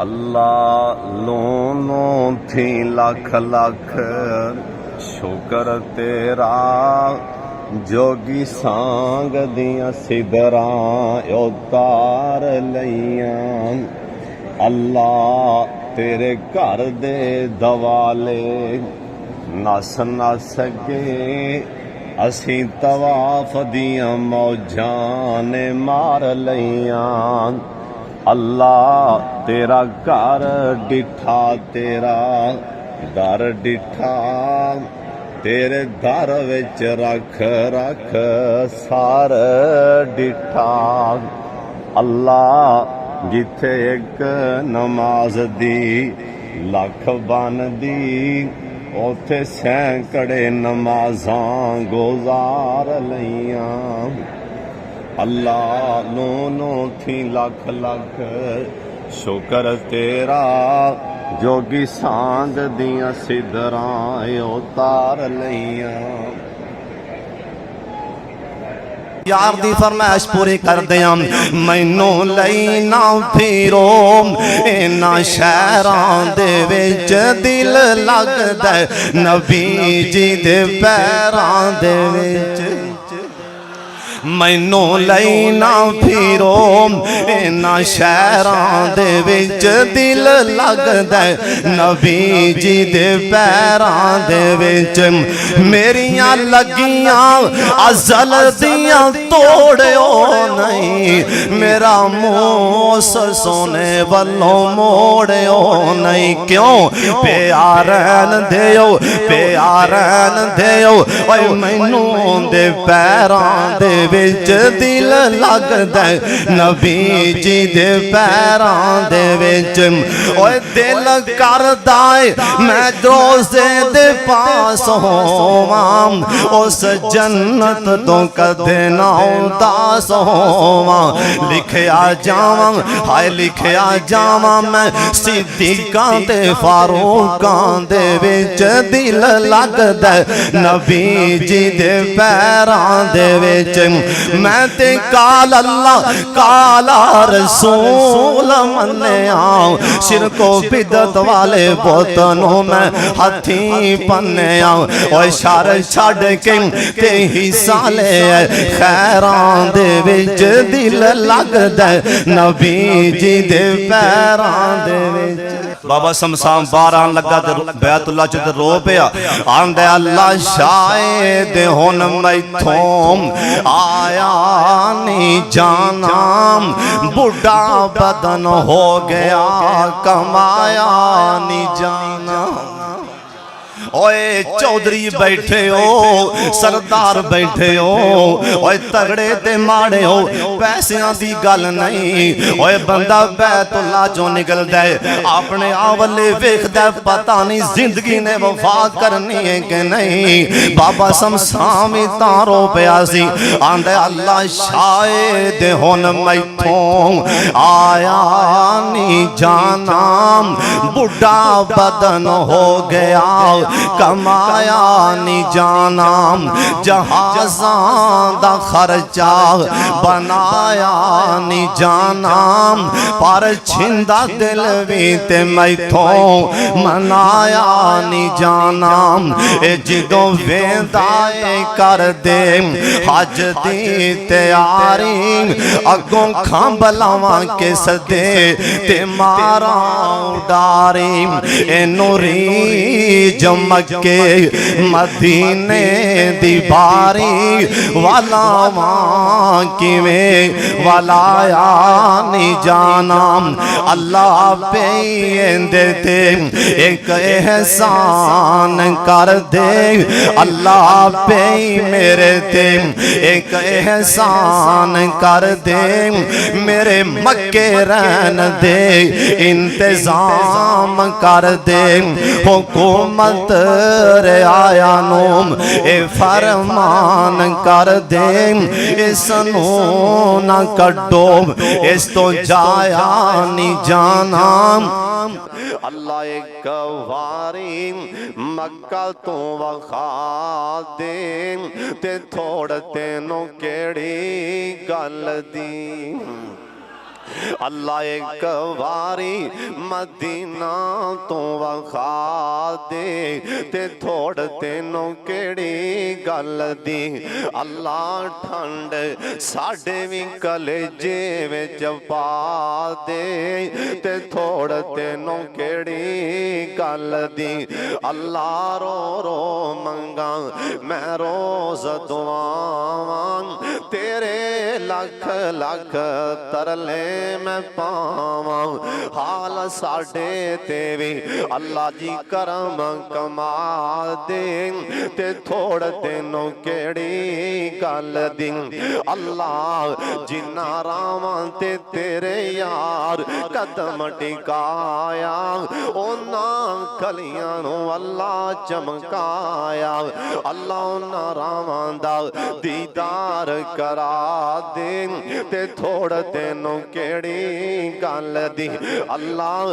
अल्लाह लोनों थी लख लख शुक्र तेरा जोगी सांग दियां सिदरां उतार लईयां। अल्लाह तेरे घर दे दवाले नस नस के असी तवाफ दियां मौजां ने मार लईयां। अल्लाह तेरा घर डिठा तेरा दर डिठा तेरे दर विच रख रख सार डिठा। अल्लाह जिथे एक नमाज दी लख बनदी उथे सैकड़े नमाजां गुजार लईयां। अल्लाह लोनों थी लख लख शुक्र तेरा जोगी सांग दियां सिदरां उतार लईयां। यार दी फरमाइश पूरी कर दियां मैनू लई ना फिरो इन्हां शहरां दे विच दिल लगदा नबी जी दे पैरां दे विच। मैनू लई ना फिरो इन्हां शहरां दे विच दिल लगदा नबी जी दे पैरां दे विच। मेरियां लगियां अज़ल दियां तोड़ियो नहीं मेरा मुँह उस सोने वल्लों मोड़ियो नहीं। क्यों प्यारन देओ प्यारन देओ ओए मैनू दे पैरां दे विच दिल लगदा नबी जी दे पैरां दे विच। ओए दिल करदा मैं रोज़े दे पास होवां उस जन्नत तो कदे ना उदास होवां। लिखिया जावां हाय लिखिया जावां मैं सिद्दीकां ते फारूकां दे विच दिल लगदा नबी जी दे पैरां दे विच। मैं ते काल अल्लाह काला रसूल मन्निया शिरको बिदत वाले बोतनों मैं हथी पन्निया। और शर छड़ के ते हिस्सा ले खैरां दे विच दिल लगदा नबी जी दे पैरां दे विच। बाबा शमशान 12 लगा ते बैतुल्ला च ते रो पिया आंदे अल्लाह शायद हुन मैथों आया नहीं जाना बुढ़ा बदन हो गया कमाया नहीं जाना। ओए चौधरी बैठे हो सरदार बैठे हो ओए तगड़े ते माड़े हो पैसियां दी गल नहीं। ओए बंदा बैतुल्ला चों निकलदा है अपने आवले वेखदा पता नहीं जिंदगी ने वफा करनी है कि नहीं। बाबा शमशान भी तारो पिया सी आंदे अल्लाह शायद हुन मैथों आया नहीं जाना बुढ़ा बदन हो गया कमाया नहीं जाना। जहाज़ां दा खर्चा बनाया नहीं जाना पर छिंदा दिल भी ते मैथों मनाया नहीं जाना। ए जिदों वेंदा कर दे हज दी तैयारी अगों खंभ लावां किस दे ते मारा उडारी। एनू रीज मक्के मदीने दी बारी वाला वां किवें वालाया नहीं जाना। अल्लाह पे देते एक एहसान कर दे अल्लाह पे मेरे ते एक एहसान कर दे मेरे मक्के रहन दे इंतजाम कर दे। हुकूमत आया नोम ए फरमान कर दे इसनू ना कड्डो इस तो जाया नहीं जाना। अल्लाह एक वारी मक्का तो वखा दे ते थोड़ तेनों केड़ी गल दी। अल्लाह एक बारी मदीना तो वखा दे ते थोड़ तेनों केड़ी गल दी। अल्लाह ठंड साडे भी कलेजे विच पा दे ते थोड़ तेनों केड़ी गल दी। अल्लाह रो रो मंगा मैं रोज दुआवां तेरे लख लख तरले मैं पावा। हाल साडे ते भी अल्लाह जी करम कमा दे ते थोड़ तेनों केड़ी गल दी। अल्लाह जिन्ना रावां ते तेरे यार कदम टिकाया ओना कलियां नू अल्लाह चमकाया। अल्लाह ओना रावां दा दीदार करा दे ते थोड़ तेनों केड़ी गल दी। अल्लाह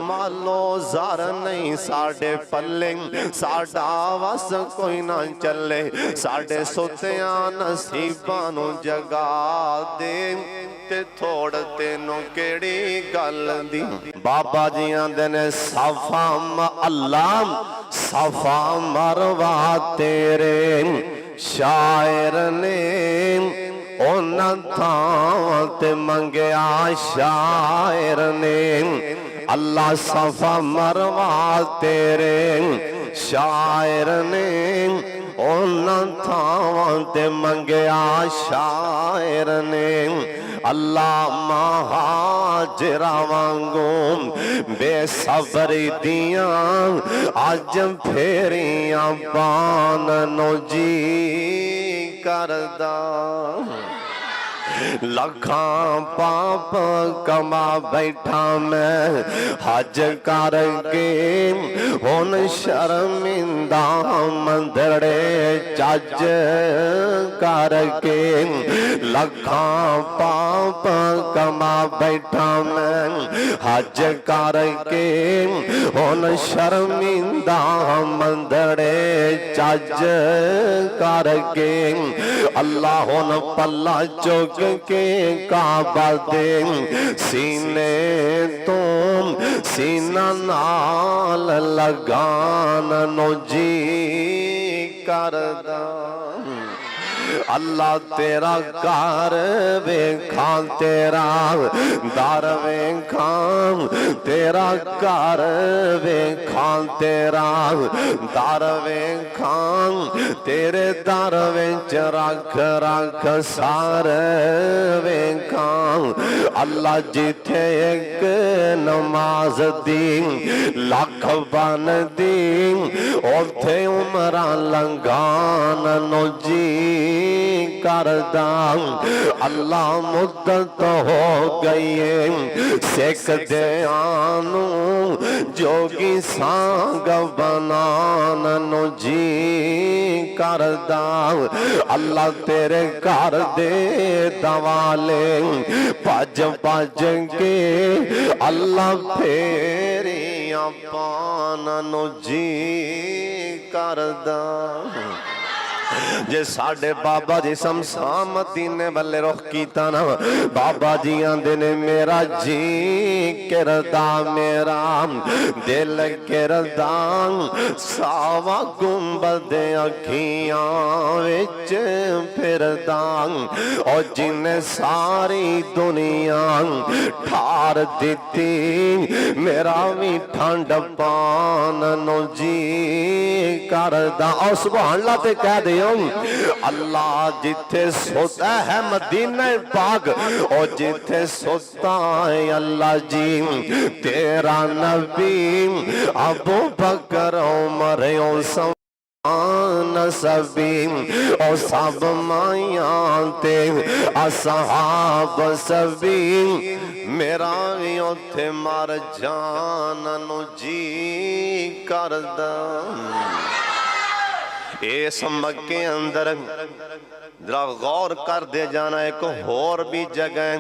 मालो ज़र नहीं साडे पल्ले साडा वस कोई ना चले साडे सुतियां नसीबां नू जगा दे ते थोड़ तेनों केड़ी गल दी। बाबा जी आंदे ने सफा अल्लाह सफा मरवा तेरे शायर ने उन्हां थां ते मंगया शायर ने। अल्लाह सफा मरवा तेरे शायर ने उन्हां थां ते मंगया शायर ने। अल्लाह महाजरा वांगू बेसबरी दियां अज फेरियां पान नो जी करदा। लखां पाप कमा बैठा मैं हज करके हुन शर्मिंदा मंदड़े चज करके। लखां पाप कमा बैठा मैं हज करके हुन शर्मिंदा मंदड़े चज करके। अल्लाह हुन पल्ला चुक के काबा दे सीने तो सीना नाल लगान नो जी करदा। अल्लाह तेरा घर वेखा तेरा दर वेखा तेरा घर वेखा तेरा दर वेखा तेरे दर विच रख रख सार वेखा। अल्लाह जिथे एक नमाज दी लख बन दी उथे उमरा लंघान नो जी करदा। अल्लाह मुद्दत हो गई है सिख दयानू जोगी सांग बनान नो जी करदा। अल्लाह तेरे घर दे दवाले भज भज के अल्लाह फेरियां पान नो जी करदा। जे साडे बाबा जी शमशान मदीने वाले रुख कीता ना बाबा जी आंदे ने मेरा जी करदा मेरा दिल करदा सावा गुंबद अखियां विच फिरदा। और जिन्ने सारी दुनिया ठार दिती मेरा भी ठंड पान नो जी करदा। और सुभान अल्लाह ते कह दे अल्लाह जिथे सोता है मदीना पाक और जिथे सोता है अल्लाह जी तेरा नबी अबू बकर उमर नसबी और सब माया ते असहाब सभी मेरा भी उथे मर जान नु जी करदा। इस मक्के अंदर जरा गौर कर दे जाना एक होर भी जगह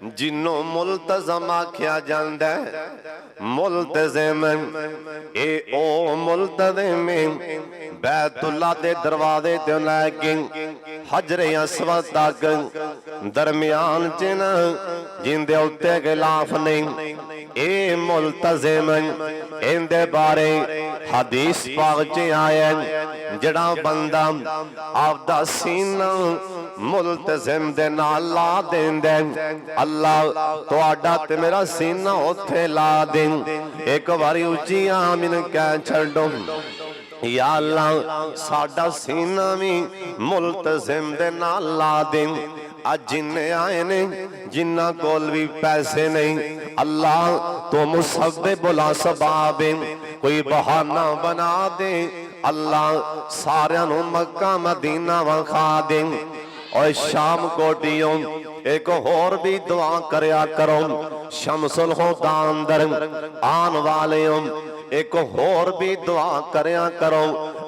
जिन्हों मुल्तज़म आख्या जांदा है। मुल्तज़िम ए ओ मुल्तज़िम बैतुल्ला दे दरवाजे ते लैके हजरे अस्वद तक दरमियान च ना जिंदे उत्ते गिलाफ नहीं। ए मुल्तज़िम इंदे बारे हदीस पाक च आया जड़ा बंदा आपदा सीना मुल्तज़िम दे नाल ला देंदा अल्लाह तुहाडा ते मेरा सीना उत्थे ला दे। एक बारी उच्ची आमीन कह छड्डो या अल्लाह साडा सीना भी मुल्तज़िम दे नाल ला दे। अज जिन्ने आए ने जिन्ना कोल भी पैसे नहीं अल्लाह तो मुसब्बिबुल असबाब कोई बहाना बना दे अल्लाह सारियां नूं मक्का मदीना वखा दे। और शाम कोटियों एक होर भी दुआ करया करो शमसुल हुदा अंदर आन वालेओ एक होर भी दुआ करया करो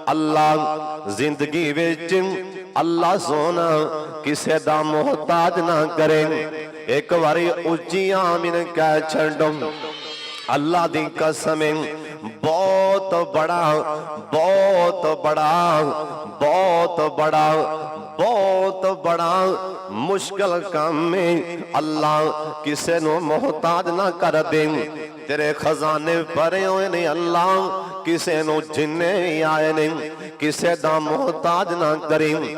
अल्लाह जिंदगी विच अल्लाह सोना किसे दा मोहताज ना करे। एक बारी उच्ची आमीन कह छड्डो अल्लाह दी कसम बहुत बड़ा बहुत बड़ा बहुत बड़ा बहुत बड़ा मुश्किल काम में अल्लाह किसे नो मोहताज ना कर दे। तेरे खजाने भरे हुए ने अल्लाह किसे नो जिन्ने आए ने किसे दा मोहताज ना करें।